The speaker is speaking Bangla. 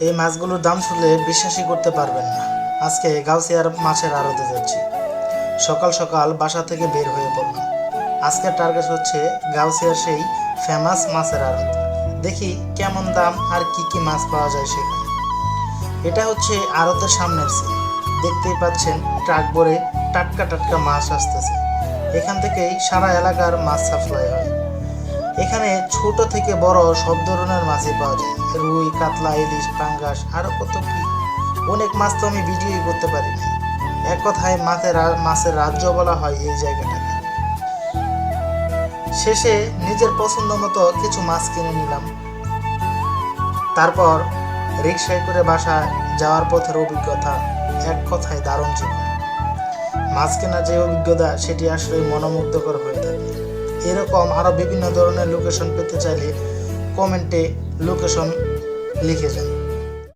এই মাছগুলোর দাম শুনলে বিশ্বাসই করতে পারবেন না। আজকে গাউসিয়ার মাছের আড়তে যাচ্ছি। সকাল সকাল বাসা থেকে বের হয়ে পড়লাম। আজকের টার্গেট হচ্ছে গাউসিয়ার সেই ফেমাস মাছের আড়ত। দেখি কেমন দাম আর কি কি মাছ পাওয়া যায় সেখানে। এটা হচ্ছে আড়তের সামনের সিন। দেখতেই পাচ্ছেন ট্রাক ভরে টাটকা টাটকা মাছ আসতেছে। এখান থেকেই সারা এলাকার মাছ সাপ্লাই হয়। এখানে ছোট থেকে বড় সব ধরনের মাছই পাওয়া যায়। রুই, কাতলা, ইলিশ, পাঙ্গাস আরও কত কি। অনেক মাছ তো আমি ভিডিওই করতে পারি না। এক কথায় মাছের রাজ্য বলা হয় এই জায়গাটাকে। শেষে নিজের পছন্দ মতো কিছু মাছ কিনে নিলাম। তারপর রিকশায় করে বাসায় যাওয়ার পথের অভিজ্ঞতা এক কথায় দারুণ ছিল। মাছ কেনার যে অভিজ্ঞতা সেটি আসলে মনোমুগ্ধকর হয়ে থাকে। এরকম আরও বিভিন্ন ধরনের লোকেশন পেতে চাইলে কমেন্টে লোকেশন লিখে যান।